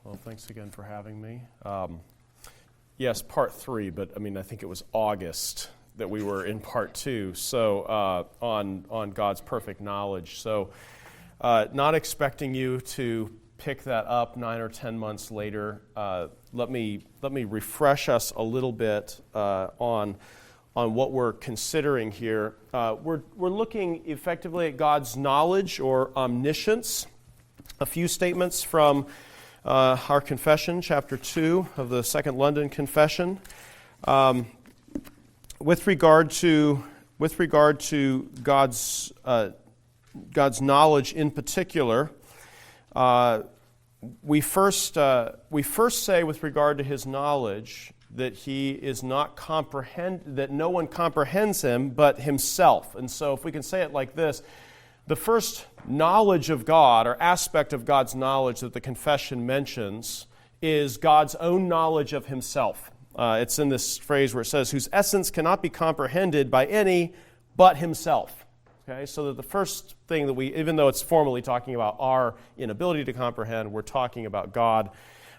Well, thanks again for having me. Yes, part 3, but I think it was August that we were in part 2. So on God's perfect knowledge. So not expecting you to pick that up 9 or 10 months later. Let me refresh us a little bit on what we're considering here. We're looking effectively at God's knowledge or omniscience. A few statements from our confession, chapter 2 of the Second London Confession. With regard to God's knowledge in particular, we first say with regard to His knowledge that He is not that no one comprehends Him but Himself. And so, if we can say it like this, the first knowledge of God, or aspect of God's knowledge that the confession mentions, is God's own knowledge of Himself. It's in this phrase where it says, whose essence cannot be comprehended by any but Himself. Okay, so that the first thing that even though it's formally talking about our inability to comprehend, we're talking about God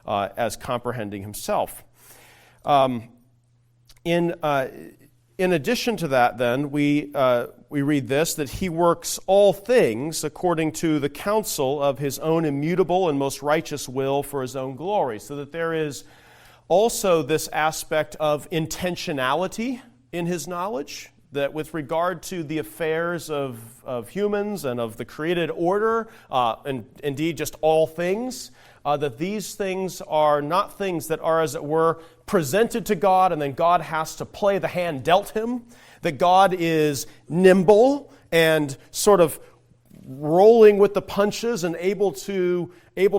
as comprehending Himself. In addition to that, then, we read this, that He works all things according to the counsel of His own immutable and most righteous will for His own glory. So that there is also this aspect of intentionality in His knowledge, that with regard to the affairs of humans and of the created order, and indeed just all things, that these things are not things that are, as it were, presented to God and then God has to play the hand dealt Him, that God is nimble and sort of rolling with the punches and able to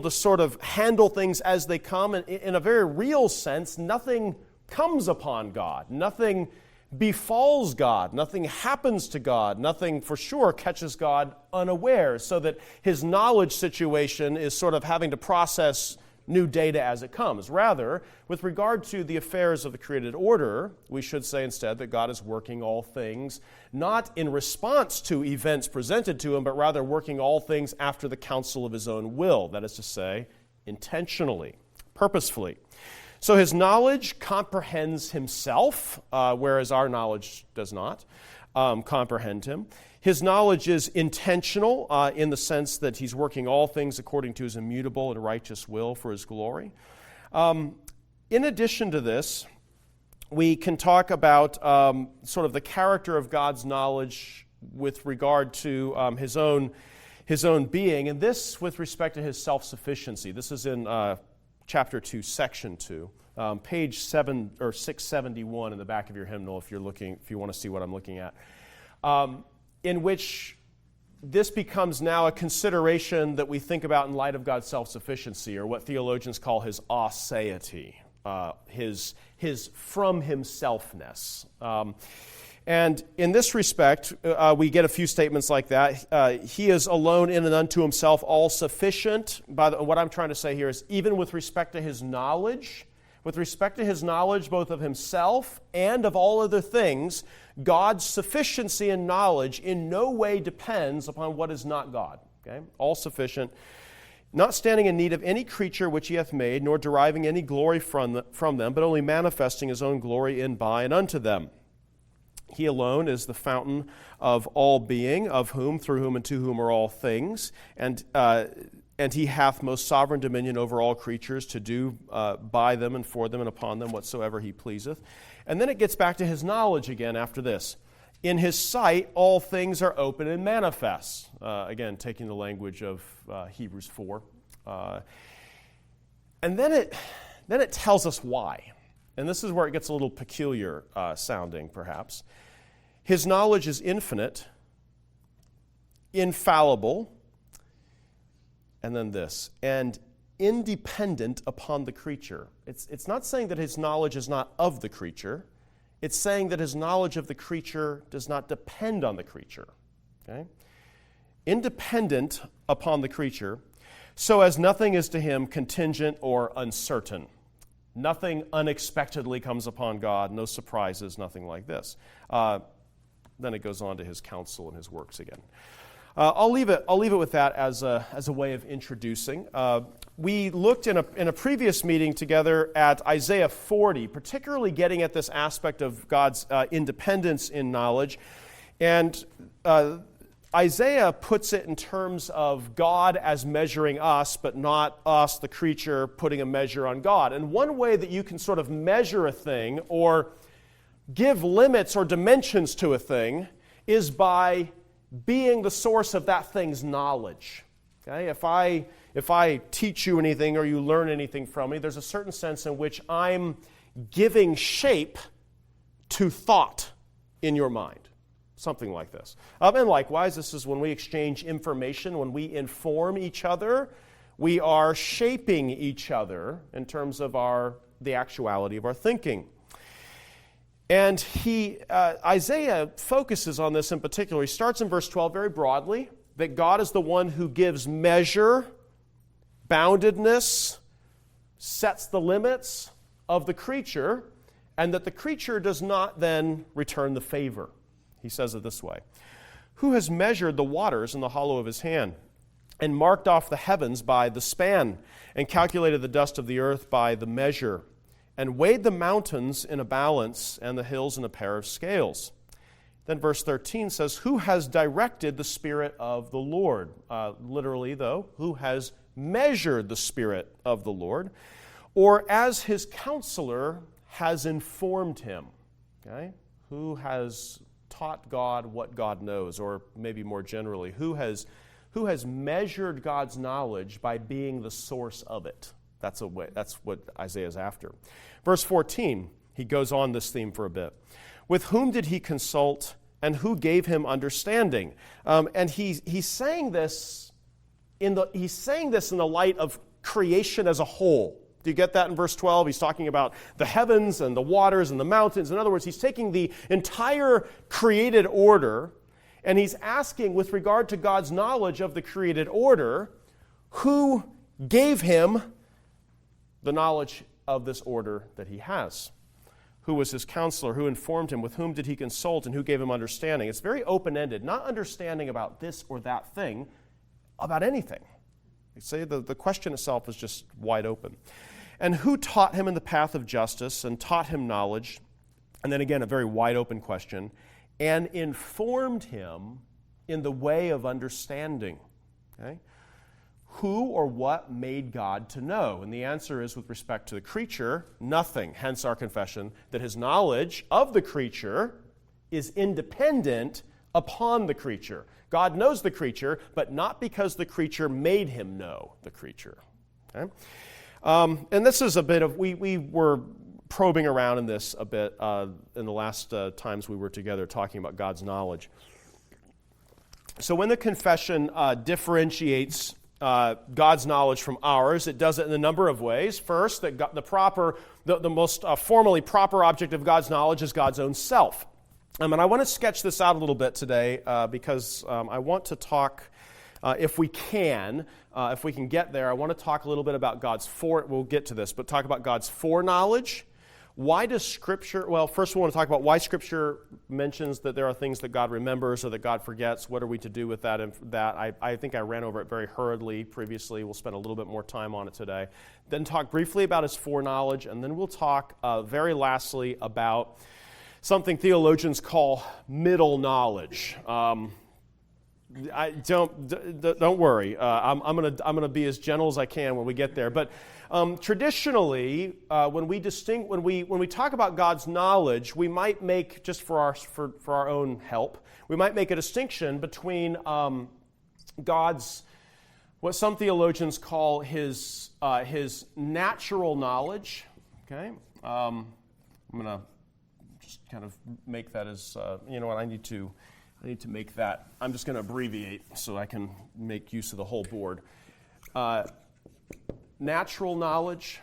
sort of handle things as they come. And in a very real sense, nothing comes upon God, nothing befalls God, nothing happens to God, nothing for sure catches God unaware, so that His knowledge situation is sort of having to process new data as it comes. Rather, with regard to the affairs of the created order, we should say instead that God is working all things, not in response to events presented to Him, but rather working all things after the counsel of His own will, that is to say, intentionally, purposefully. So His knowledge comprehends Himself, whereas our knowledge does not comprehend Him. His knowledge is intentional in the sense that He's working all things according to His immutable and righteous will for His glory. In addition to this, we can talk about sort of the character of God's knowledge with regard to His own being, and this with respect to His self-sufficiency. This is in Chapter 2, Section 2, page 671 in the back of your hymnal, if you want to see what I'm looking at, in which this becomes now a consideration that we think about in light of God's self-sufficiency, or what theologians call His aseity, his from Himselfness. And in this respect, we get a few statements like that. He is alone in and unto Himself all sufficient. What I'm trying to say here is, even with respect to His knowledge, both of Himself and of all other things, God's sufficiency and knowledge in no way depends upon what is not God. Okay? All sufficient, not standing in need of any creature which He hath made, nor deriving any glory from them, but only manifesting His own glory in, by, and unto them. He alone is the fountain of all being, of whom, through whom, and to whom are all things. And He hath most sovereign dominion over all creatures, to do by them and for them and upon them whatsoever He pleaseth. And then it gets back to His knowledge again after this. In His sight all things are open and manifest. Again, taking the language of Hebrews 4. And then it tells us why. And this is where it gets a little peculiar sounding, perhaps. His knowledge is infinite, infallible, and then this, and independent upon the creature. It's not saying that His knowledge is not of the creature. It's saying that His knowledge of the creature does not depend on the creature. Okay? Independent upon the creature, so as nothing is to Him contingent or uncertain. Nothing unexpectedly comes upon God, no surprises, nothing like this. Then it goes on to His counsel and His works again. I'll leave it with that as a way of introducing. We looked in a previous meeting together at Isaiah 40, particularly getting at this aspect of God's independence in knowledge. And Isaiah puts it in terms of God as measuring us, but not us, the creature, putting a measure on God. And one way that you can sort of measure a thing or give limits or dimensions to a thing is by being the source of that thing's knowledge. Okay? If I teach you anything or you learn anything from me, there's a certain sense in which I'm giving shape to thought in your mind. Something like this. And likewise, this is when we exchange information, when we inform each other, we are shaping each other in terms of the actuality of our thinking. And Isaiah focuses on this in particular. He starts in verse 12 very broadly, that God is the one who gives measure, boundedness, sets the limits of the creature, and that the creature does not then return the favor. He says it this way: "Who has measured the waters in the hollow of his hand, and marked off the heavens by the span, and calculated the dust of the earth by the measure, and weighed the mountains in a balance, and the hills in a pair of scales?" Then verse 13 says, "Who has directed the Spirit of the Lord?" Literally, though, who has measured the Spirit of the Lord, or as his counselor has informed him. Okay? Who has taught God what God knows, or maybe more generally, who has measured God's knowledge by being the source of it? That's what Isaiah's after. Verse 14, he goes on this theme for a bit. "With whom did he consult, and who gave him understanding?" And he's saying this in the light of creation as a whole. Do you get that in verse 12? He's talking about the heavens and the waters and the mountains. In other words, he's taking the entire created order, and he's asking, with regard to God's knowledge of the created order, who gave him the knowledge of this order that he has? Who was his counselor? Who informed him? With whom did he consult? And who gave him understanding? It's very open-ended, not understanding about this or that thing, about anything. You say the question itself is just wide open. "And who taught him in the path of justice, and taught him knowledge?" And then again, a very wide open question. "And informed him in the way of understanding." Okay? Who or what made God to know? And the answer is, with respect to the creature, nothing. Hence our confession that his knowledge of the creature is independent upon the creature. God knows the creature, but not because the creature made him know the creature. Okay? And this is a bit of, we were probing around in this a bit in the last times we were together talking about God's knowledge. So when the confession differentiates God's knowledge from ours, it does it in a number of ways. First, that the most formally proper object of God's knowledge is God's own self. And I want to sketch this out a little bit today because I want to talk, if we can get there, I want to talk a little bit about we'll get to this, but talk about God's foreknowledge. Why does Scripture, well, first we want to talk about why Scripture mentions that there are things that God remembers or that God forgets. What are we to do with that? And I think I ran over it very hurriedly previously. We'll spend a little bit more time on it today. Then talk briefly about his foreknowledge, and then we'll talk very lastly about something theologians call middle knowledge. Don't worry. I'm gonna be as gentle as I can when we get there. But traditionally, when we talk about God's knowledge, we might make, just for our own help, we might make a distinction between God's, what some theologians call his natural knowledge. Okay, I'm gonna just kind of make that as you know what I need to make that. I'm just going to abbreviate so I can make use of the whole board. Natural knowledge,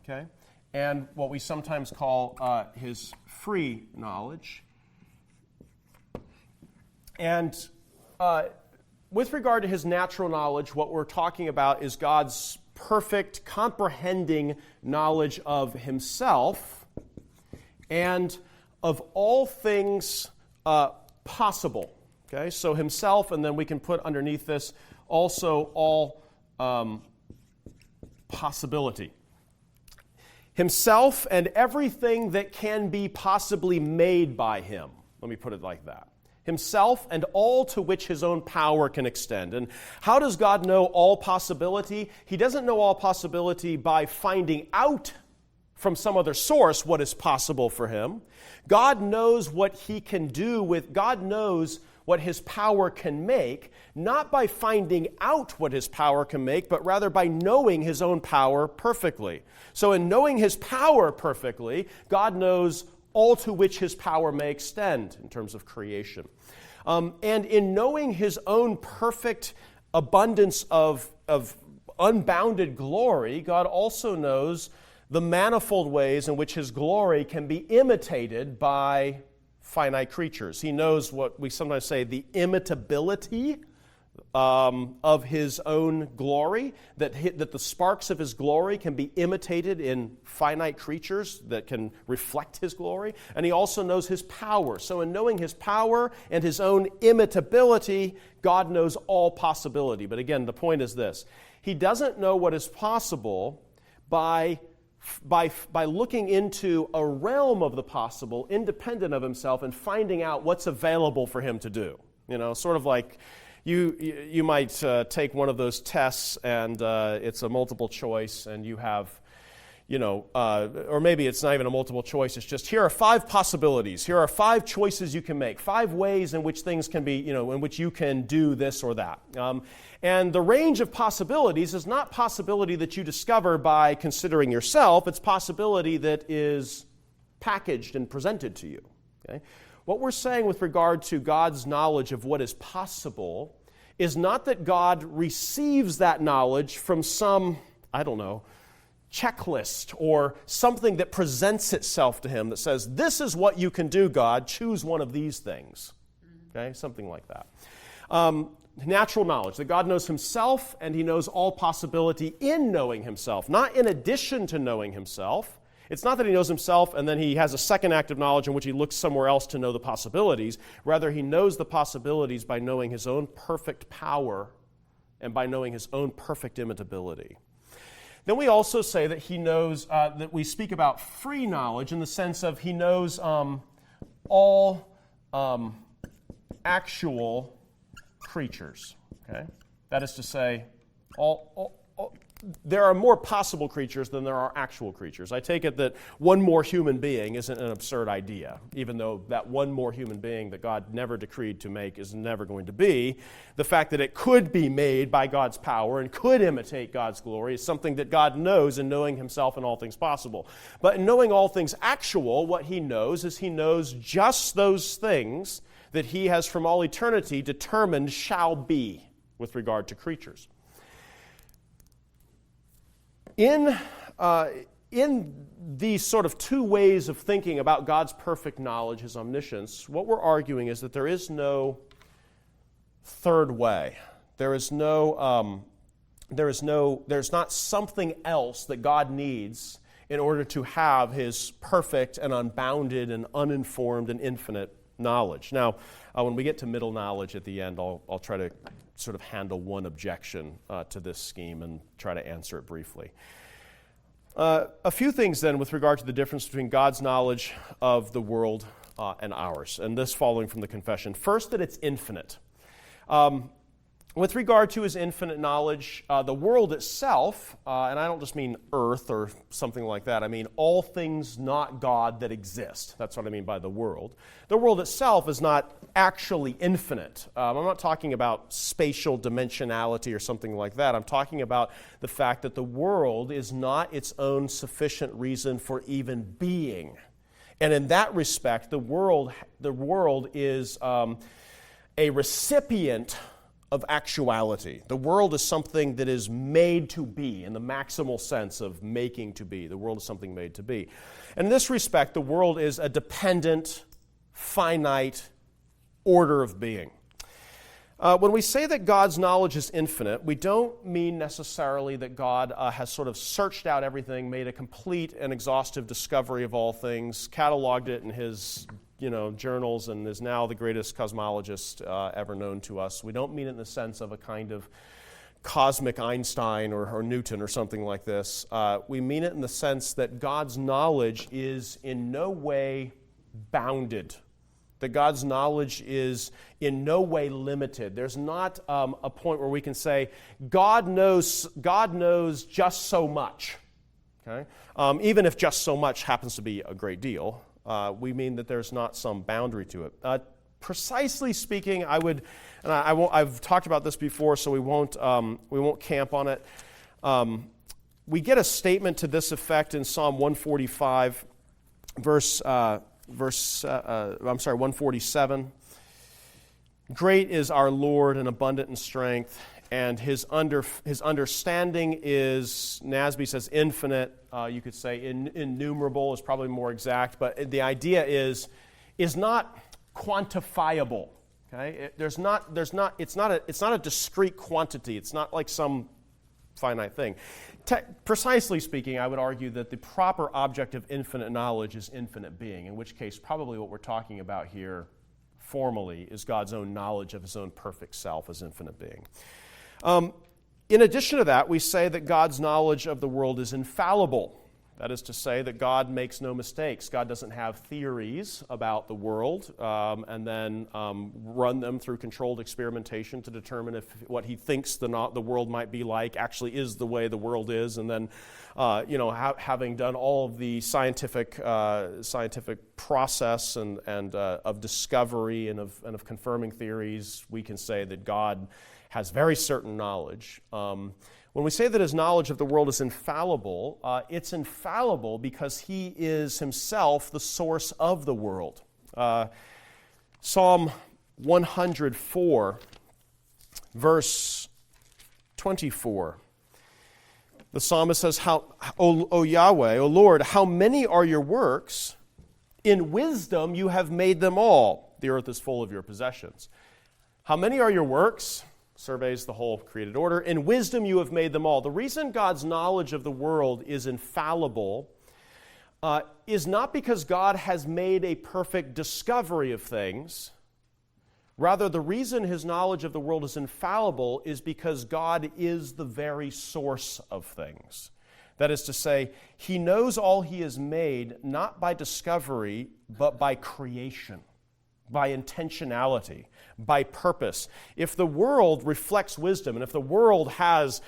okay, and what we sometimes call his free knowledge. And with regard to his natural knowledge, what we're talking about is God's perfect, comprehending knowledge of himself and of all things possible. Okay, so himself, and then we can put underneath this also all possibility. Himself and everything that can be possibly made by him. Let me put it like that. Himself and all to which his own power can extend. And how does God know all possibility? He doesn't know all possibility by finding out from some other source what is possible for him. God knows what he can do with, God knows what his power can make, not by finding out what his power can make, but rather by knowing his own power perfectly. So in knowing his power perfectly, God knows all to which his power may extend in terms of creation. And in knowing his own perfect abundance of unbounded glory, God also knows the manifold ways in which his glory can be imitated by finite creatures. He knows what we sometimes say, the imitability of his own glory, that the sparks of his glory can be imitated in finite creatures that can reflect his glory. And he also knows his power. So in knowing his power and his own imitability, God knows all possibility. But again, the point is this. He doesn't know what is possible by looking into a realm of the possible, independent of himself, and finding out what's available for him to do. You know, sort of like you might take one of those tests and it's a multiple choice and you have, or maybe it's not even a multiple choice, it's just here are 5 possibilities. Here are 5 choices you can make, 5 ways in which things can be, in which you can do this or that. And the range of possibilities is not possibility that you discover by considering yourself, it's possibility that is packaged and presented to you. Okay? What we're saying with regard to God's knowledge of what is possible is not that God receives that knowledge from some, checklist or something that presents itself to him that says, this is what you can do, God, choose one of these things. Okay, something like that. Natural knowledge, that God knows himself and he knows all possibility in knowing himself, not in addition to knowing himself. It's not that he knows himself and then he has a second act of knowledge in which he looks somewhere else to know the possibilities. Rather, he knows the possibilities by knowing his own perfect power and by knowing his own perfect imitability. Then we also say that he knows, that we speak about free knowledge in the sense of he knows all actual creatures. Okay? That is to say, there are more possible creatures than there are actual creatures. I take it that one more human being isn't an absurd idea, even though that one more human being that God never decreed to make is never going to be. The fact that it could be made by God's power and could imitate God's glory is something that God knows in knowing himself and all things possible. But in knowing all things actual, what he knows is he knows just those things that he has from all eternity determined shall be with regard to creatures. In these sort of 2 ways of thinking about God's perfect knowledge, his omniscience, what we're arguing is that there is no third way. There's not something else that God needs in order to have his perfect and unbounded and uninformed and infinite knowledge. Now, when we get to middle knowledge at the end, I'll try to sort of handle one objection to this scheme and try to answer it briefly. A few things then with regard to the difference between God's knowledge of the world and ours, and this following from the confession. First, that it's infinite. With regard to his infinite knowledge, the world itself, and I don't just mean earth or something like that, I mean all things not God that exist. That's what I mean by the world. The world itself is not actually infinite. I'm not talking about spatial dimensionality or something like that. I'm talking about the fact that the world is not its own sufficient reason for even being. And in that respect, the world is a recipient of actuality. The world is something that is made to be, in the maximal sense of making to be. The world is something made to be. In this respect, the world is a dependent, finite order of being. When we say that God's knowledge is infinite, we don't mean necessarily that God has sort of searched out everything, made a complete and exhaustive discovery of all things, cataloged it in his journals and is now the greatest cosmologist ever known to us. We don't mean it in the sense of a kind of cosmic Einstein or Newton or something like this. We mean it in the sense that God's knowledge is in no way bounded, that God's knowledge is in no way limited. There's not a point where we can say, God knows just so much. Okay? Even if just so much happens to be a great deal, we mean that there's not some boundary to it. Precisely speaking, I've talked about this before, so we won't camp on it. We get a statement to this effect in Psalm 145, 147. Great is our Lord and abundant in strength, and his understanding is, NASB says, infinite. You could say innumerable is probably more exact, but the idea is not quantifiable. Okay, it's not a discrete quantity. It's not like some finite thing. Precisely speaking, I would argue that the proper object of infinite knowledge is infinite being, in which case probably what we're talking about here formally is God's own knowledge of his own perfect self as infinite being. In addition to that, we say that God's knowledge of the world is infallible. That is to say that God makes no mistakes. God doesn't have theories about the world and then run them through controlled experimentation to determine if what he thinks the world might be like actually is the way the world is. And then, having done all of the scientific process and of discovery and of confirming theories, we can say that God has very certain knowledge. When we say that his knowledge of the world is infallible, it's infallible because he is himself the source of the world. Psalm 104, verse 24. The psalmist says, O Yahweh, O Lord, how many are your works? In wisdom you have made them all. The earth is full of your possessions. How many are your works? Surveys the whole created order. In wisdom you have made them all. The reason God's knowledge of the world is infallible is not because God has made a perfect discovery of things. Rather, the reason his knowledge of the world is infallible is because God is the very source of things. That is to say, he knows all he has made not by discovery, but by creation, by intentionality, by purpose. If the world reflects wisdom, and if the world has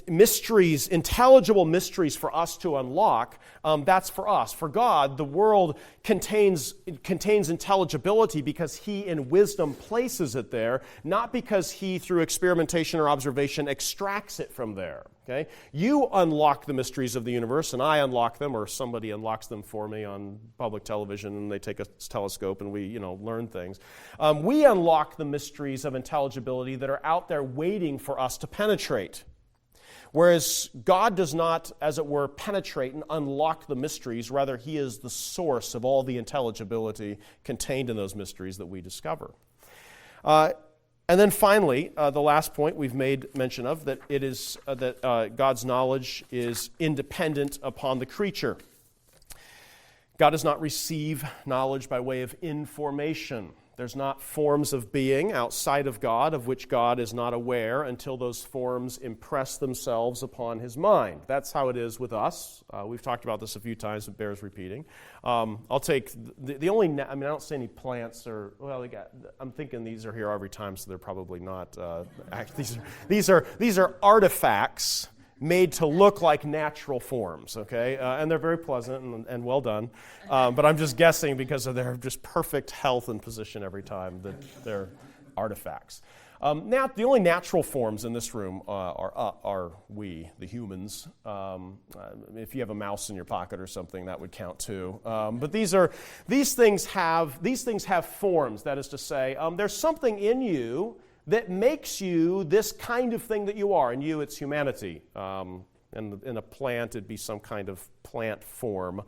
mysteries, intelligible mysteries for us to unlock, that's for us. For God, the world contains intelligibility because he in wisdom places it there, not because he through experimentation or observation extracts it from there. Okay? You unlock the mysteries of the universe, and I unlock them, or somebody unlocks them for me on public television, and they take a telescope and we, learn things. We unlock the mysteries of intelligibility that are out there waiting for us to penetrate. Whereas God does not, as it were, penetrate and unlock the mysteries. Rather, he is the source of all the intelligibility contained in those mysteries that we discover. And then finally, the last point we've made mention of, that it is that God's knowledge is independent upon the creature. God does not receive knowledge by way of information. There's not forms of being outside of God of which God is not aware until those forms impress themselves upon his mind. That's how it is with us. We've talked about this a few times. It bears repeating. I'll take the only. I don't see any plants or. Well, I'm thinking these are here every time, so they're probably not. These are artifacts made to look like natural forms, okay? And they're very pleasant and well done. But I'm just guessing because of their just perfect health and position every time that they're artifacts. Now, the only natural forms in this room are we, the humans. If you have a mouse in your pocket or something, that would count too. But these things have forms. That is to say, there's something in you that makes you this kind of thing that you are. In you, it's humanity. And in a plant, it'd be some kind of plant form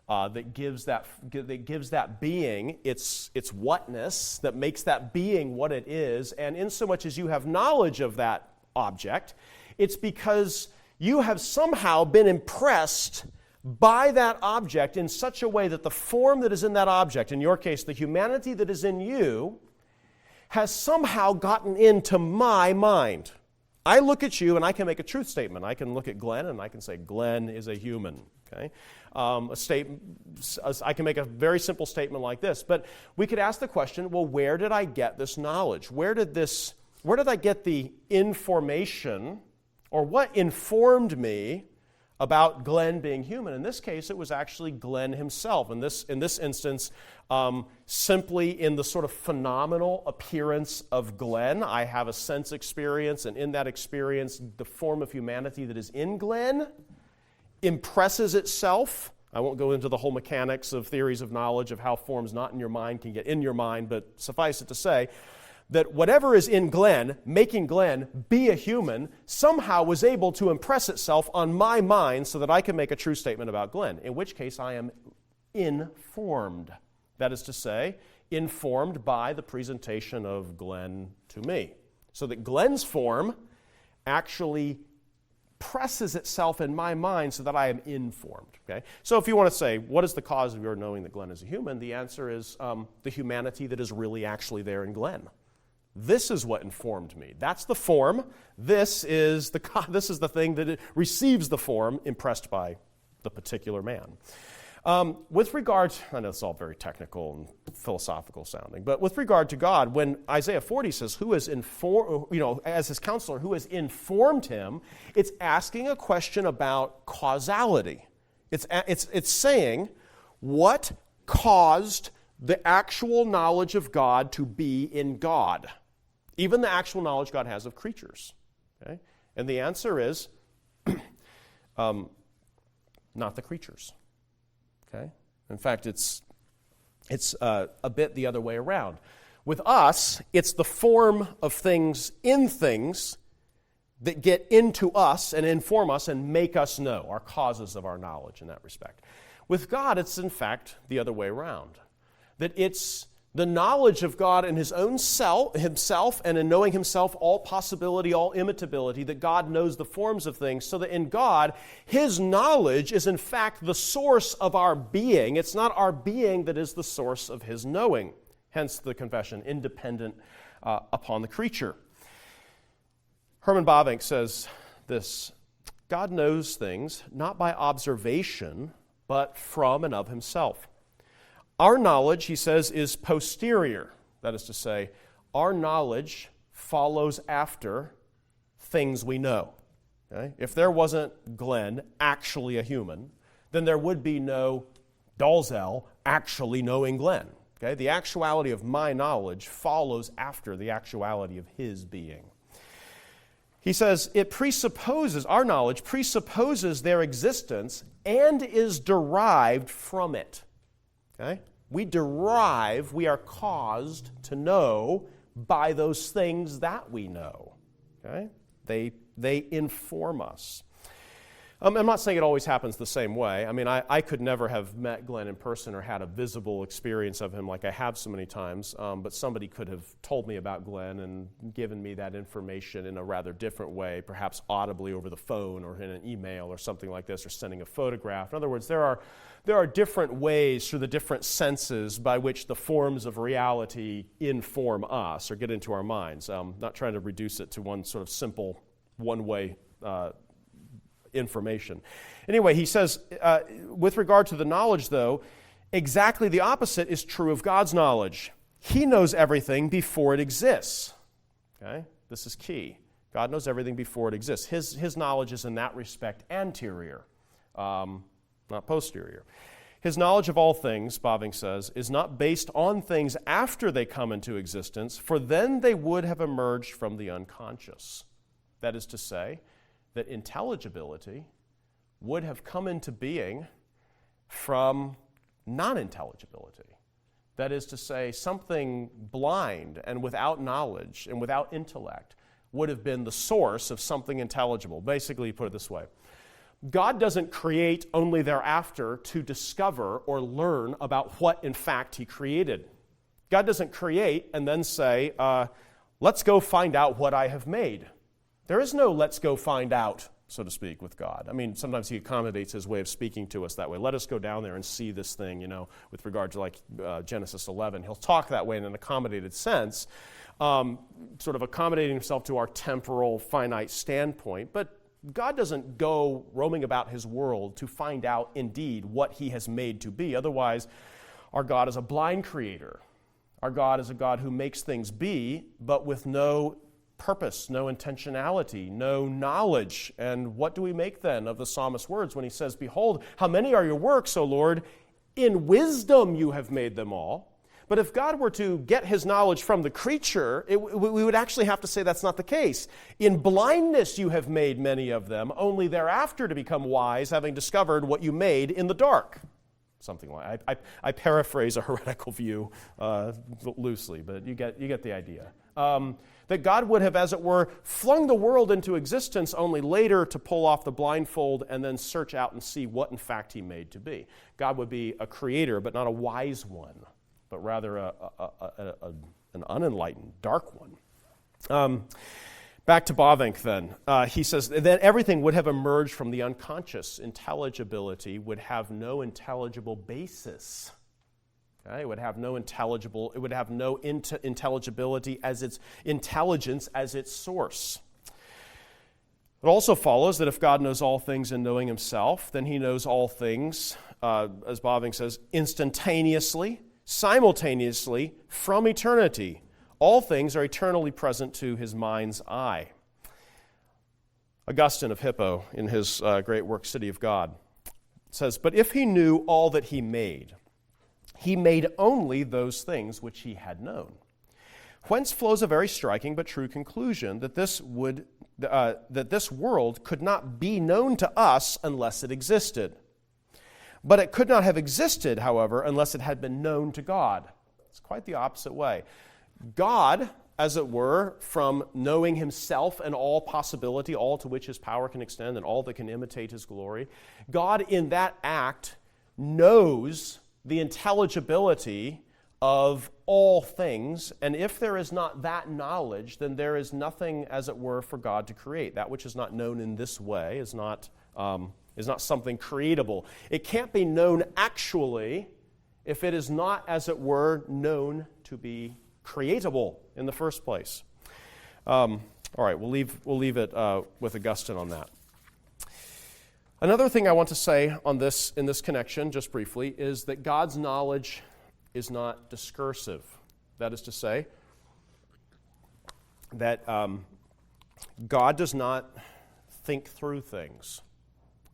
that gives that being its whatness, that makes that being what it is. And insomuch as you have knowledge of that object, it's because you have somehow been impressed by that object in such a way that the form that is in that object, in your case, the humanity that is in you, has somehow gotten into my mind. I look at you and I can make a truth statement. I can look at Glenn and I can say, Glenn is a human. Okay? I can make a very simple statement like this, but we could ask the question, well, where did I get this knowledge? Where did I get the information, or what informed me about Glenn being human? In this case, it was actually Glenn himself. In this instance, simply in the sort of phenomenal appearance of Glenn, I have a sense experience, and in that experience, the form of humanity that is in Glenn impresses itself. I won't go into the whole mechanics of theories of knowledge of how forms not in your mind can get in your mind, but suffice it to say that whatever is in Glenn, making Glenn be a human, somehow was able to impress itself on my mind so that I can make a true statement about Glenn, in which case I am informed. That is to say, informed by the presentation of Glenn to me. So that Glenn's form actually presses itself in my mind so that I am informed. Okay? So if you want to say, what is the cause of your knowing that Glenn is a human? The answer is the humanity that is really actually there in Glenn. This is what informed me. That's the form. This is the thing that it receives the form impressed by the particular man. With regard, I know it's all very technical and philosophical sounding, but with regard to God, when Isaiah 40 says, "Who has as his counselor, who has informed him?" It's asking a question about causality. It's saying, what caused the actual knowledge of God to be in God? Even the actual knowledge God has of creatures. Okay? And the answer is not the creatures. Okay? In fact, it's a bit the other way around. With us, it's the form of things in things that get into us and inform us and make us know, our causes of our knowledge in that respect. With God, it's in fact the other way around. That it's the knowledge of God in his own himself, and in knowing himself, all possibility, all imitability, that God knows the forms of things, so that in God, his knowledge is in fact the source of our being. It's not our being that is the source of his knowing. Hence the confession, independent upon the creature. Herman Bavinck says this: God knows things not by observation, but from and of himself. Our knowledge, he says, is posterior. That is to say, our knowledge follows after things we know. Okay? If there wasn't Glenn actually a human, then there would be no Dolezal actually knowing Glenn. Okay? The actuality of my knowledge follows after the actuality of his being. He says our knowledge presupposes their existence and is derived from it. Okay? We are caused to know by those things that we know. Okay? They inform us. I'm not saying it always happens the same way. I mean, I could never have met Glenn in person or had a visible experience of him like I have so many times, but somebody could have told me about Glenn and given me that information in a rather different way, perhaps audibly over the phone or in an email or something like this, or sending a photograph. In other words, there are different ways through the different senses by which the forms of reality inform us or get into our minds. Not trying to reduce it to one sort of simple, one-way information. Anyway, he says, with regard to the knowledge, though, exactly the opposite is true of God's knowledge. He knows everything before it exists. Okay? This is key. God knows everything before it exists. His knowledge is in that respect anterior, not posterior. His knowledge of all things, Bavinck says, is not based on things after they come into existence, for then they would have emerged from the unconscious. That is to say, that intelligibility would have come into being from non-intelligibility. That is to say, something blind and without knowledge and without intellect would have been the source of something intelligible. Basically, put it this way: God doesn't create only thereafter to discover or learn about what in fact he created. God doesn't create and then say, let's go find out what I have made. There is no let's go find out so to speak, with God. I mean, sometimes he accommodates his way of speaking to us that way. Let us go down there and see this thing, with regard to like Genesis 11. He'll talk that way in an accommodated sense, sort of accommodating himself to our temporal, finite standpoint. But God doesn't go roaming about his world to find out indeed what he has made to be. Otherwise, our God is a blind creator. Our God is a God who makes things be, but with no purpose, no intentionality, no knowledge. And what do we make then of the psalmist's words when he says, "Behold, how many are your works, O Lord? In wisdom you have made them all." But if God were to get his knowledge from the creature, we would actually have to say that's not the case. In blindness you have made many of them, only thereafter to become wise, having discovered what you made in the dark. Something like I paraphrase a heretical view loosely, but you get the idea. That God would have, as it were, flung the world into existence only later to pull off the blindfold and then search out and see what in fact he made to be. God would be a creator, but not a wise one, but rather an unenlightened, dark one. Back to Bavinck then. He says that everything would have emerged from the unconscious. Intelligibility would have no intelligible basis. Okay? It would have no intelligibility as its intelligence as its source. It also follows that if God knows all things in knowing himself, then he knows all things, as Bavinck says, instantaneously, simultaneously, from eternity. All things are eternally present to his mind's eye. Augustine of Hippo, in his great work, City of God, says, "But if he knew all that he made only those things which he had known. Whence flows a very striking but true conclusion that this world could not be known to us unless it existed. But it could not have existed, however, unless it had been known to God." It's quite the opposite way. God, as it were, from knowing himself and all possibility, all to which his power can extend and all that can imitate his glory, God in that act knows the intelligibility of all things, and if there is not that knowledge, then there is nothing, as it were, for God to create. That which is not known in this way is not something creatable. It can't be known actually if it is not, as it were, known to be creatable in the first place. All right, we'll leave it with Augustine on that. Another thing I want to say on this in this connection, just briefly, is that God's knowledge is not discursive. That is to say, that God does not think through things.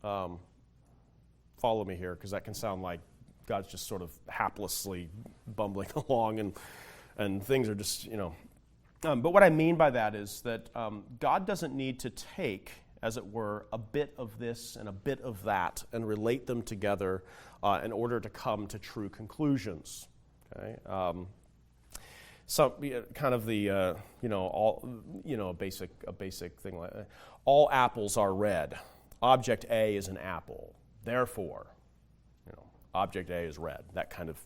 Follow me here, because that can sound like God's just sort of haplessly bumbling along and things are just, But what I mean by that is that God doesn't need to take, as it were, a bit of this and a bit of that and relate them together in order to come to true conclusions. Okay, kind of the a basic thing like that. All apples are red. Object A is an apple. Therefore, object A is red. That kind of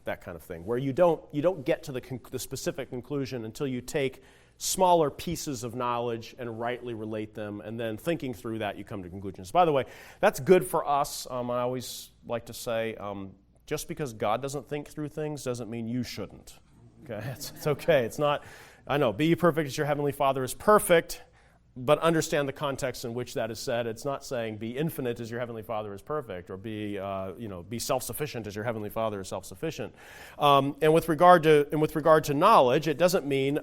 thing, where you don't get to the specific conclusion until you take smaller pieces of knowledge and rightly relate them, and then thinking through that, you come to conclusions. By the way, that's good for us. I always like to say, just because God doesn't think through things doesn't mean you shouldn't. Okay, it's okay. It's not. I know. Be ye perfect as your heavenly Father is perfect, but understand the context in which that is said. It's not saying be infinite as your heavenly Father is perfect, or be self-sufficient as your heavenly Father is self-sufficient. And with regard to knowledge, it doesn't mean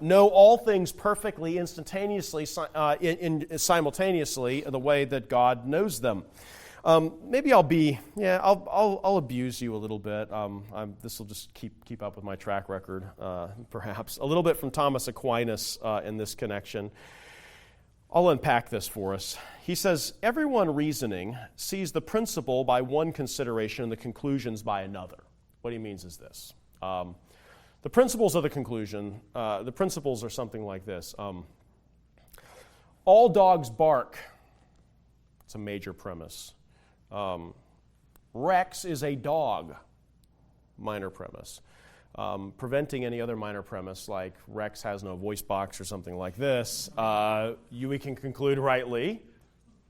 know all things perfectly, instantaneously, simultaneously, the way that God knows them. Maybe I'll abuse you a little bit. This will just keep up with my track record, perhaps. A little bit from Thomas Aquinas in this connection. I'll unpack this for us. He says, everyone reasoning sees the principle by one consideration and the conclusions by another. What he means is this. The principles of the conclusion, the principles are something like this. All dogs bark. It's a major premise. Rex is a dog. Minor premise. Preventing any other minor premise, like Rex has no voice box or something like this, we can conclude rightly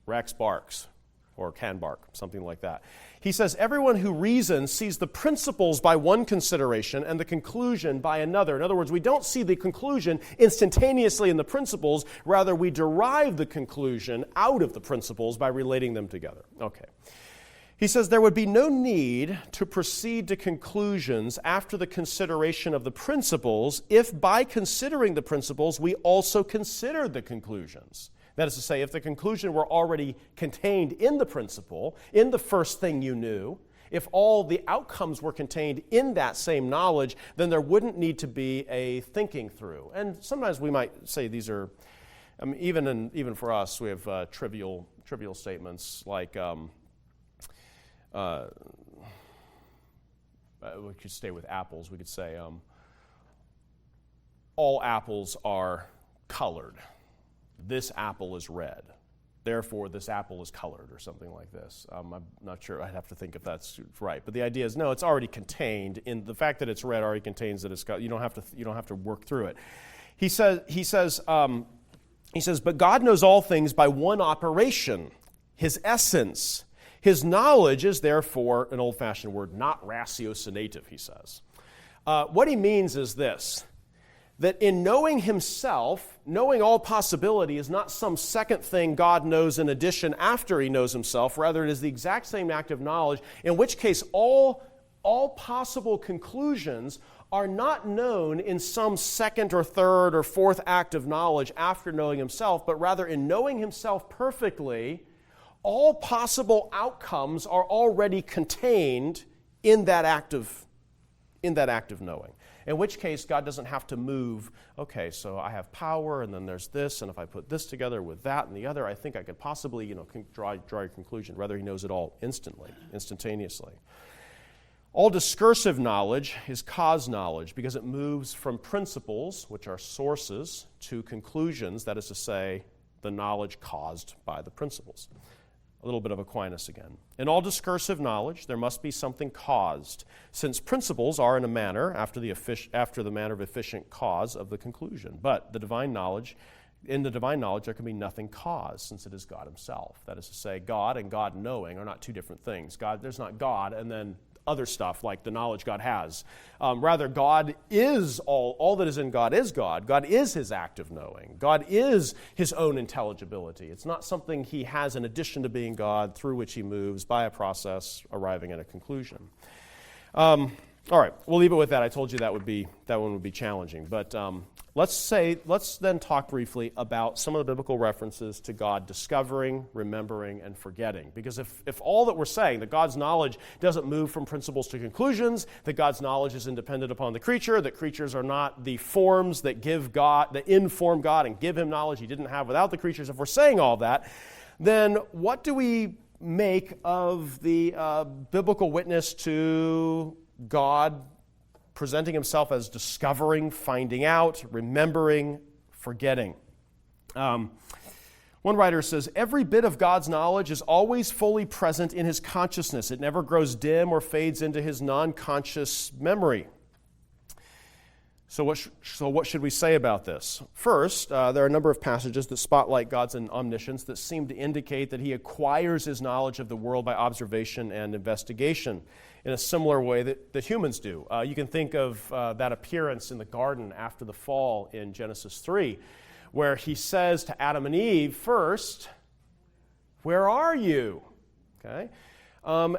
Rex barks, or can bark, something like that. He says, everyone who reasons sees the principles by one consideration and the conclusion by another. In other words, we don't see the conclusion instantaneously in the principles. Rather, we derive the conclusion out of the principles by relating them together. Okay. He says there would be no need to proceed to conclusions after the consideration of the principles if by considering the principles we also considered the conclusions. That is to say, if the conclusion were already contained in the principle, in the first thing you knew, if all the outcomes were contained in that same knowledge, then there wouldn't need to be a thinking through. And sometimes we might say these are, even for us, we have trivial statements like, we could stay with apples. We could say, all apples are colored. This apple is red. Therefore, this apple is colored, or something like this. I'm not sure. I'd have to think if that's right. But the idea is, no, it's already contained in the fact that it's red. Already contains that it's got. You don't have to work through it. He says, but God knows all things by one operation, His essence. His knowledge is therefore an old-fashioned word, not ratiocinative. He says. What he means is this. That in knowing Himself, knowing all possibility is not some second thing God knows in addition after He knows Himself. Rather, it is the exact same act of knowledge, in which case all possible conclusions are not known in some second or third or fourth act of knowledge after knowing Himself, but rather in knowing Himself perfectly, all possible outcomes are already contained in that act of knowing. In which case, God doesn't have to move, okay, so I have power, and then there's this, and if I put this together with that and the other, I think I could possibly, draw a conclusion. Rather, He knows it all instantaneously. All discursive knowledge is cause knowledge because it moves from principles, which are sources, to conclusions, that is to say, the knowledge caused by the principles. A little bit of Aquinas again. In all discursive knowledge, there must be something caused, since principles are in a manner after the manner of efficient cause of the conclusion. But in the divine knowledge, there can be nothing caused, since it is God Himself. That is to say, God and God knowing are not two different things. There's not God and then other stuff like the knowledge God has. Rather, God is all that is in God is God. God is His act of knowing. God is His own intelligibility. It's not something He has in addition to being God through which He moves by a process arriving at a conclusion. All right, we'll leave it with that. I told you that one would be challenging. But let's then talk briefly about some of the biblical references to God discovering, remembering, and forgetting. Because if all that we're saying, that God's knowledge doesn't move from principles to conclusions, that God's knowledge is independent upon the creature, that creatures are not the forms that inform God and give Him knowledge He didn't have without the creatures, if we're saying all that, then what do we make of the biblical witness to God presenting Himself as discovering, finding out, remembering, forgetting? One writer says, every bit of God's knowledge is always fully present in His consciousness. It never grows dim or fades into His non-conscious memory. So what should we say about this? First, there are a number of passages that spotlight God's omniscience that seem to indicate that He acquires His knowledge of the world by observation and investigation in a similar way that humans do. You can think of that appearance in the garden after the fall in Genesis 3, where He says to Adam and Eve, first, where are you? Okay?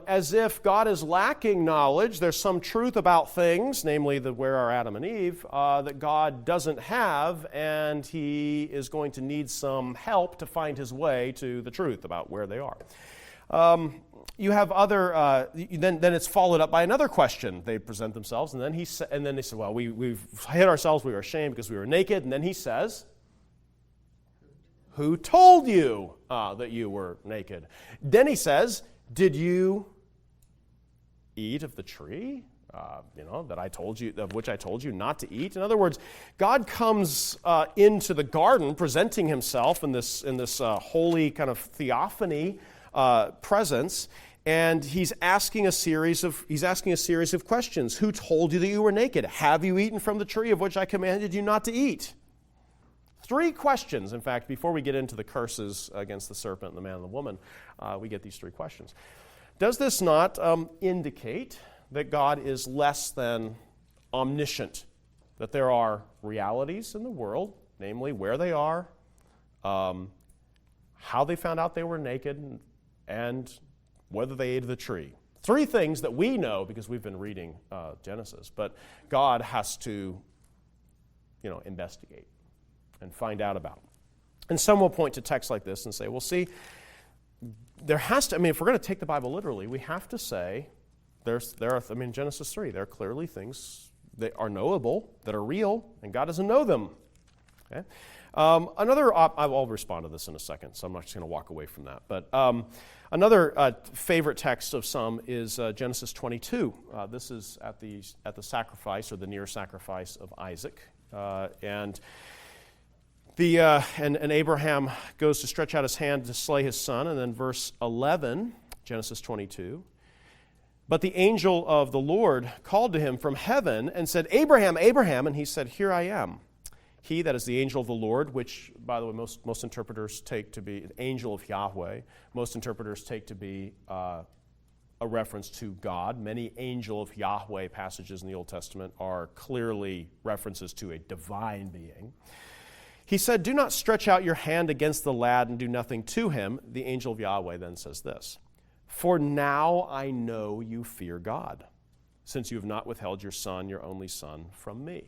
As if God is lacking knowledge. There's some truth about things, namely where are Adam and Eve, that God doesn't have, and He is going to need some help to find His way to the truth about where they are. You have other. Then it's followed up by another question. They present themselves, and then they say, "Well, we've hid ourselves. We were ashamed because we were naked." And then He says, "Who told you that you were naked?" Then He says, "Did you eat of the tree, that I told you, of which I told you not to eat?" In other words, God comes into the garden, presenting Himself in this holy kind of theophany presence, and He's asking a series of questions. Who told you that you were naked? Have you eaten from the tree of which I commanded you not to eat? 3 questions, in fact, before we get into the curses against the serpent and the man and the woman, we get these 3 questions. Does this not indicate that God is less than omniscient? That there are realities in the world, namely where they are, how they found out they were naked, and whether they ate of the tree. 3 things that we know because we've been reading Genesis, but God has to, investigate and find out about. And some will point to texts like this and say, well, see, there has to, if we're going to take the Bible literally, we have to say, Genesis 3, there are clearly things that are knowable, that are real, and God doesn't know them. Okay? I'll respond to this in a second, so I'm not just going to walk away from that. But another favorite text of some is Genesis 22. This is at the sacrifice or the near sacrifice of Isaac, and Abraham goes to stretch out his hand to slay his son, and then verse 11, Genesis 22. But the angel of the Lord called to him from heaven and said, Abraham, Abraham, and he said, Here I am. He, that is the angel of the Lord, which, by the way, most interpreters take to be angel of Yahweh. Most interpreters take to be a reference to God. Many angel of Yahweh passages in the Old Testament are clearly references to a divine being. He said, Do not stretch out your hand against the lad and do nothing to him. The angel of Yahweh then says this, For now I know you fear God, since you have not withheld your son, your only son, from me.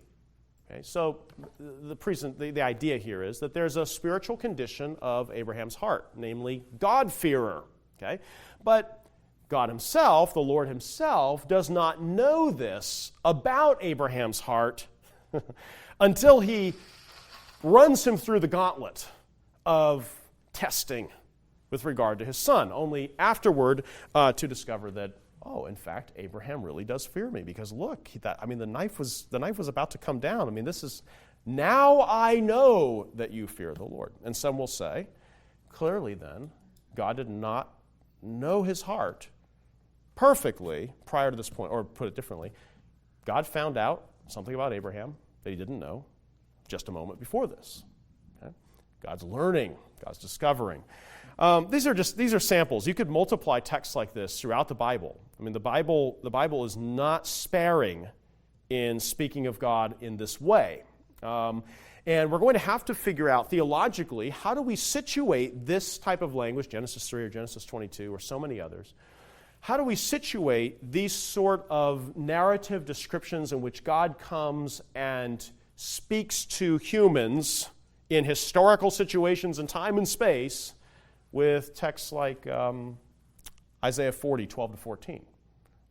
Okay, so the idea here is that there's a spiritual condition of Abraham's heart, namely God-fearer. Okay? But God himself, the Lord himself, does not know this about Abraham's heart until he runs him through the gauntlet of testing with regard to his son, only afterward to discover that, in fact, Abraham really does fear me, because look, the knife was about to come down. This is, now I know that you fear the Lord. And some will say, clearly then, God did not know his heart perfectly prior to this point, or put it differently, God found out something about Abraham that he didn't know just a moment before this. Okay? God's learning, God's discovering. These are samples. You could multiply texts like this throughout the Bible. The Bible is not sparing in speaking of God in this way. And we're going to have to figure out theologically, how do we situate this type of language, Genesis 3 or Genesis 22 or so many others, how do we situate these sort of narrative descriptions in which God comes and speaks to humans in historical situations in time and space with texts like Isaiah 40, 12 to 14,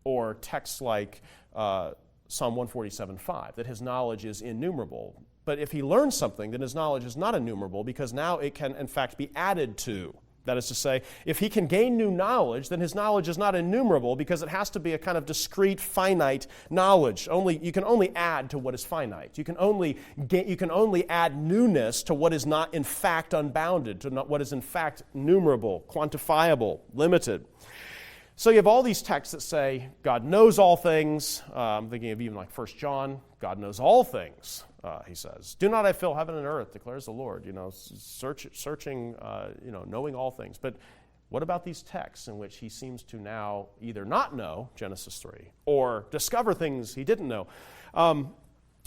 or texts like Psalm 147:5, that his knowledge is innumerable. But if he learns something, then his knowledge is not innumerable, because now it can, in fact, be added to. That is to say, if he can gain new knowledge, then his knowledge is not innumerable, because it has to be a kind of discrete, finite knowledge. You can only add to what is finite. You can only add newness to what is not in fact unbounded, to what is in fact numerable, quantifiable, limited. So you have all these texts that say God knows all things. I'm thinking of even like 1 John, God knows all things. He says, do not I fill heaven and earth, declares the Lord, searching, knowing all things. But what about these texts in which he seems to now either not know, Genesis 3, or discover things he didn't know?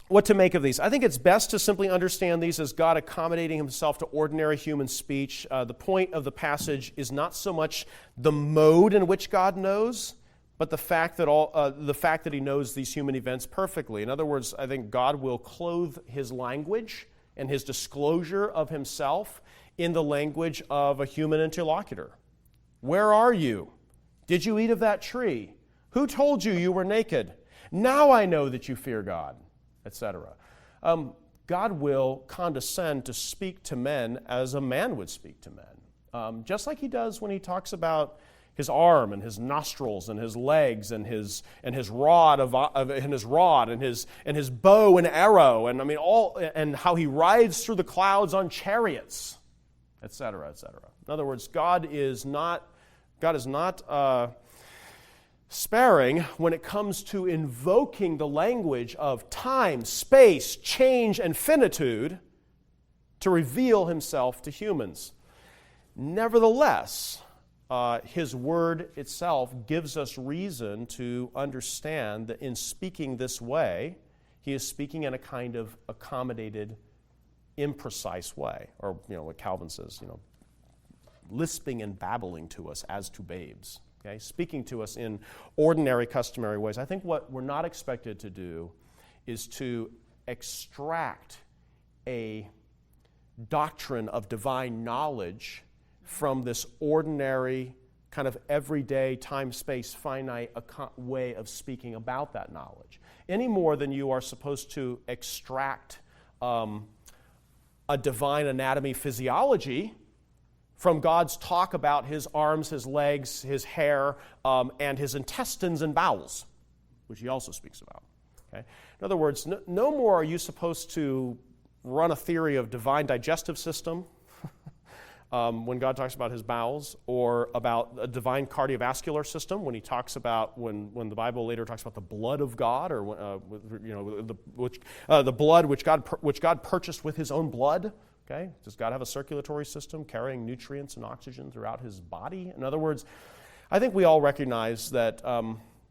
What to make of these? I think it's best to simply understand these as God accommodating himself to ordinary human speech. The point of the passage is not so much the mode in which God knows, but the fact that he knows these human events perfectly. In other words, I think God will clothe his language and his disclosure of himself in the language of a human interlocutor. Where are you? Did you eat of that tree? Who told you you were naked? Now I know that you fear God, etc. God will condescend to speak to men as a man would speak to men, just like he does when he talks about his arm and his nostrils and his legs and his rod and his bow and arrow, and how he rides through the clouds on chariots, etc., etc. In other words, God is not sparing when it comes to invoking the language of time, space, change, and finitude to reveal himself to humans. Nevertheless, his word itself gives us reason to understand that in speaking this way, he is speaking in a kind of accommodated, imprecise way, or what Calvin says, lisping and babbling to us as to babes. Okay? Speaking to us in ordinary, customary ways. I think what we're not expected to do is to extract a doctrine of divine knowledge from this ordinary, kind of everyday, time, space, finite way of speaking about that knowledge, any more than you are supposed to extract a divine anatomy physiology from God's talk about his arms, his legs, his hair, and his intestines and bowels, which he also speaks about. Okay? In other words, no more are you supposed to run a theory of divine digestive system when God talks about his bowels, or about a divine cardiovascular system when he talks about when the Bible later talks about the blood of God, or the blood which God purchased with his own blood. Okay, does God have a circulatory system carrying nutrients and oxygen throughout his body? In other words, I think we all recognize that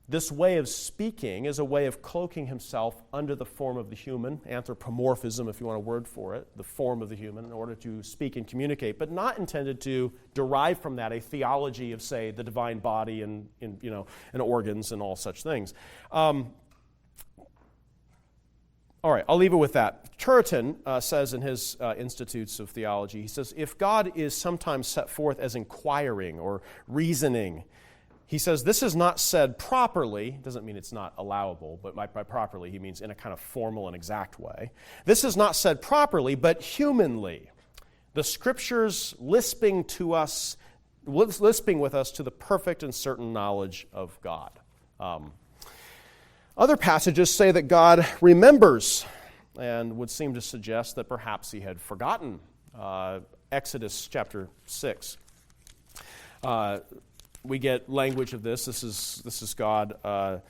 this way of speaking is a way of cloaking himself under the form of the human, anthropomorphism, if you want a word for it, the form of the human, in order to speak and communicate, but not intended to derive from that a theology of, say, the divine body and organs and all such things. All right, I'll leave it with that. Turretin says in his Institutes of Theology, he says, if God is sometimes set forth as inquiring or reasoning, he says this is not said properly. Doesn't mean it's not allowable, but by properly he means in a kind of formal and exact way. This is not said properly, but humanly. The Scriptures lisping with us to the perfect and certain knowledge of God. Other passages say that God remembers and would seem to suggest that perhaps he had forgotten. Exodus chapter 6. We get language of this. This is God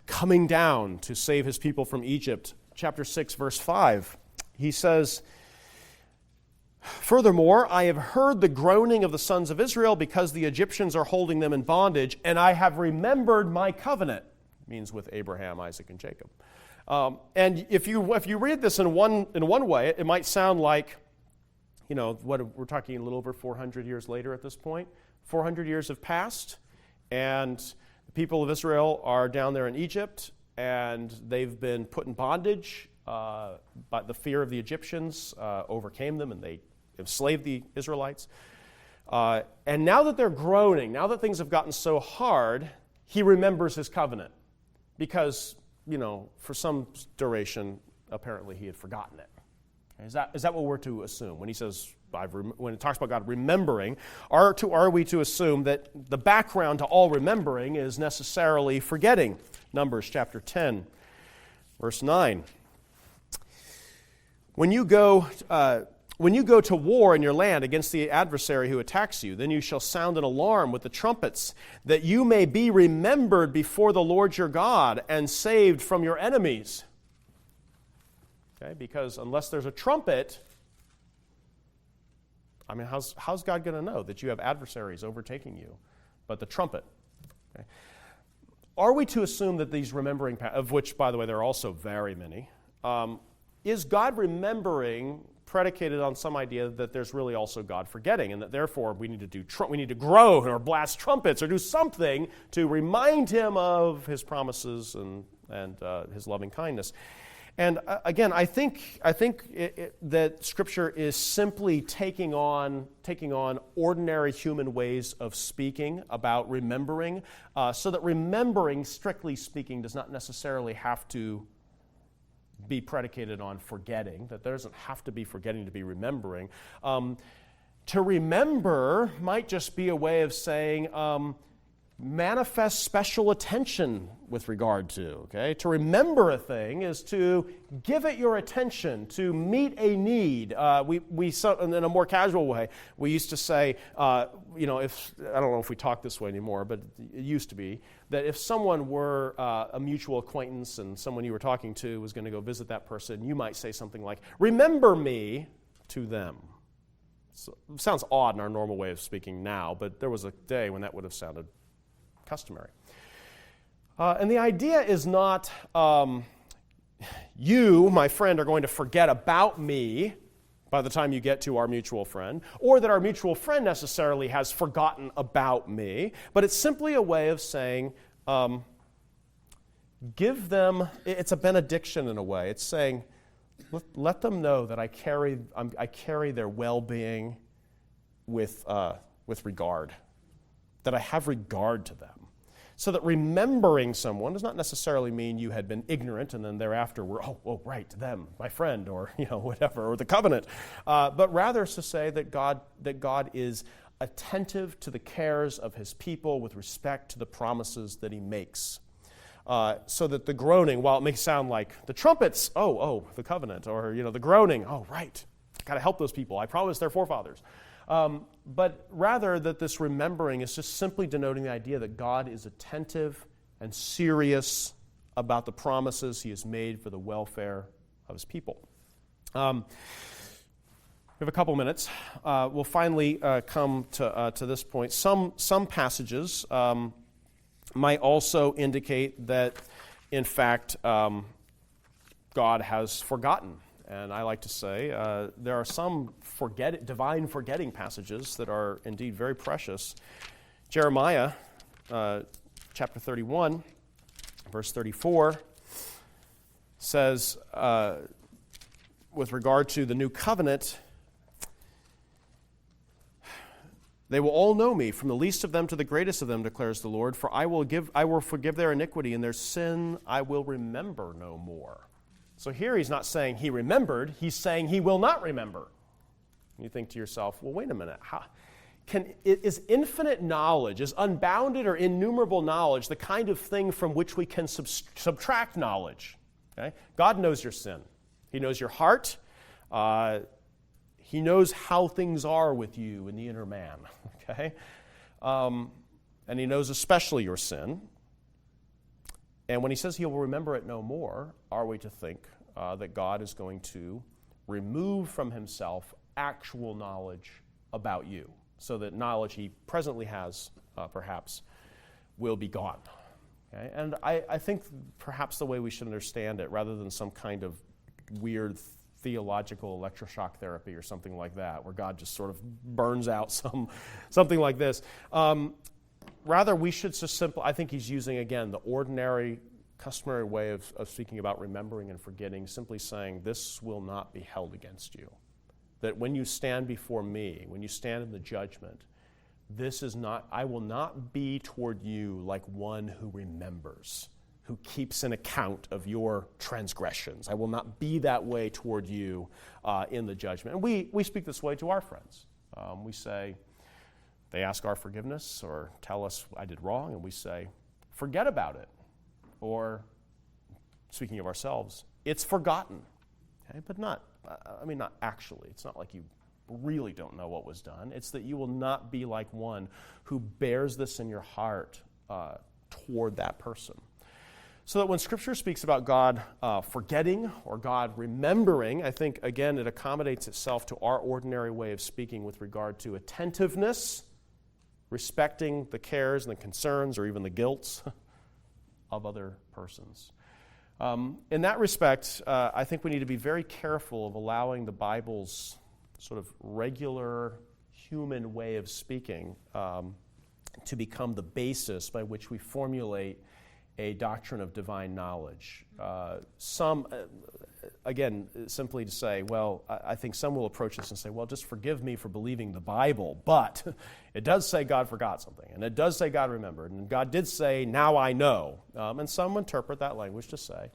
coming down to save his people from Egypt. Chapter 6, verse 5. He says, furthermore, I have heard the groaning of the sons of Israel because the Egyptians are holding them in bondage, and I have remembered my covenant. Means with Abraham, Isaac, and Jacob. And if you read this in one way, it might sound like, what we're talking a little over 400 years later at this point. 400 years have passed, and the people of Israel are down there in Egypt, and they've been put in bondage, but the fear of the Egyptians overcame them, and they enslaved the Israelites. And now that they're groaning, now that things have gotten so hard, he remembers his covenant. Because, for some duration, apparently he had forgotten it. Is that what we're to assume? When he says, when it talks about God remembering, are we to assume that the background to all remembering is necessarily forgetting? Numbers chapter 10, verse 9. When you go to war in your land against the adversary who attacks you, then you shall sound an alarm with the trumpets, that you may be remembered before the Lord your God and saved from your enemies. Okay, because unless there's a trumpet, how's God going to know that you have adversaries overtaking you? But the trumpet. Okay. Are we to assume that these remembering, of which, by the way, there are also very many, is God remembering predicated on some idea that there's really also God forgetting, and that therefore we need to groan or blast trumpets or do something to remind him of his promises and his loving kindness? And again, I think that Scripture is simply taking on ordinary human ways of speaking about remembering, so that remembering, strictly speaking, does not necessarily have to be predicated on forgetting, that there doesn't have to be forgetting to be remembering. To remember might just be a way of saying, manifest special attention with regard to. Okay? To remember a thing is to give it your attention, to meet a need. In a more casual way, we used to say, if I don't know if we talk this way anymore, but it used to be that if someone were a mutual acquaintance and someone you were talking to was going to go visit that person, you might say something like, "Remember me," to them. So, it sounds odd in our normal way of speaking now, but there was a day when that would have sounded customary. And the idea is not you, my friend, are going to forget about me by the time you get to our mutual friend, or that our mutual friend necessarily has forgotten about me, but it's simply a way of saying, give them, it's a benediction in a way. It's saying, let them know that I carry their well-being with regard, that I have regard to them. So that remembering someone does not necessarily mean you had been ignorant and then thereafter were, right, them, my friend, or whatever, or the covenant. But rather to say that God is attentive to the cares of his people with respect to the promises that he makes. So that the groaning, while it may sound like the trumpets, the covenant, or the groaning, right, got to help those people. I promised their forefathers. But rather that this remembering is just simply denoting the idea that God is attentive and serious about the promises he has made for the welfare of his people. We have a couple minutes. We'll finally come to this point. Some passages might also indicate that, in fact, God has forgotten. And I like to say there are some divine forgetting passages that are indeed very precious. Jeremiah chapter 31, verse 34 says, with regard to the new covenant, "They will all know me, from the least of them to the greatest of them, declares the Lord, for I will forgive their iniquity, and their sin I will remember no more." So here he's not saying he remembered, he's saying he will not remember. And you think to yourself, well, wait a minute. Is infinite knowledge, is unbounded or innumerable knowledge the kind of thing from which we can subtract knowledge? Okay? God knows your sin. He knows your heart. He knows how things are with you in the inner man. Okay? And he knows especially your sin. And when he says he will remember it no more, are we to think that God is going to remove from himself actual knowledge about you, so that knowledge he presently has, perhaps, will be gone? Okay? And I think perhaps the way we should understand it, rather than some kind of weird theological electroshock therapy or something like that, where God just sort of burns out something like this, rather, we should just simply, I think he's using, again, the ordinary, customary way of speaking about remembering and forgetting, simply saying, this will not be held against you. That when you stand before me, when you stand in the judgment, I will not be toward you like one who remembers, who keeps an account of your transgressions. I will not be that way toward you in the judgment. And we speak this way to our friends. We say, they ask our forgiveness or tell us I did wrong, and we say, forget about it. Or, speaking of ourselves, it's forgotten. Okay? But not actually. It's not like you really don't know what was done. It's that you will not be like one who bears this in your heart toward that person. So that when Scripture speaks about God forgetting or God remembering, I think, again, it accommodates itself to our ordinary way of speaking with regard to attentiveness, respecting the cares and the concerns or even the guilts of other persons. In that respect, I think we need to be very careful of allowing the Bible's sort of regular human way of speaking to become the basis by which we formulate a doctrine of divine knowledge. Again, simply to say, well, I think some will approach this and say, well, just forgive me for believing the Bible, but it does say God forgot something, and it does say God remembered, and God did say, now I know. And some interpret that language to say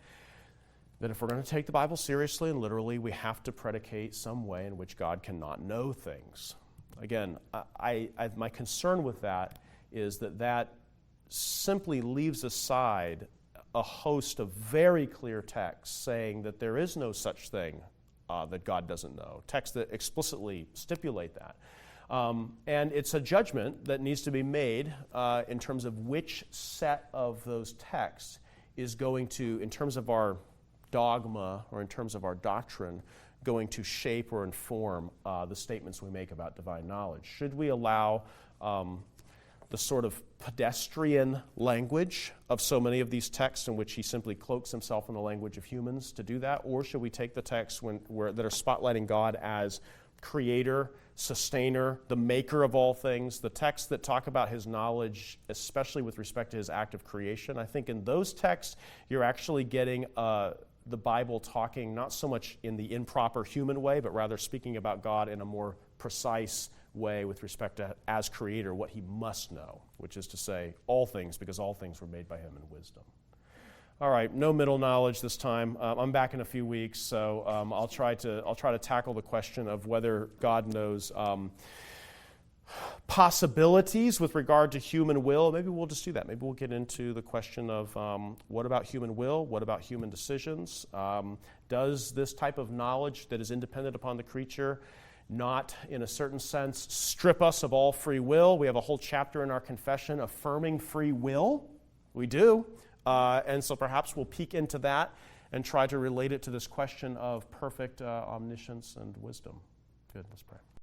that if we're going to take the Bible seriously and literally, we have to predicate some way in which God cannot know things. Again, my concern with that is that simply leaves aside a host of very clear texts saying that there is no such thing that God doesn't know, texts that explicitly stipulate that. And it's a judgment that needs to be made in terms of which set of those texts is going to, in terms of our dogma or in terms of our doctrine, going to shape or inform the statements we make about divine knowledge. Should we allow the sort of pedestrian language of so many of these texts in which he simply cloaks himself in the language of humans to do that? Or should we take the texts that are spotlighting God as creator, sustainer, the maker of all things, the texts that talk about his knowledge, especially with respect to his act of creation? I think in those texts, you're actually getting the Bible talking not so much in the improper human way, but rather speaking about God in a more precise way with respect to, as creator, what he must know, which is to say all things, because all things were made by him in wisdom. All right, no middle knowledge this time. I'm back in a few weeks, so I'll try to tackle the question of whether God knows possibilities with regard to human will. Maybe we'll just do that. Maybe we'll get into the question of what about human will? What about human decisions? Does this type of knowledge that is independent upon the creature not, in a certain sense, strip us of all free will? We have a whole chapter in our confession affirming free will. We do. And so perhaps we'll peek into that and try to relate it to this question of perfect omniscience and wisdom. Good, let's pray.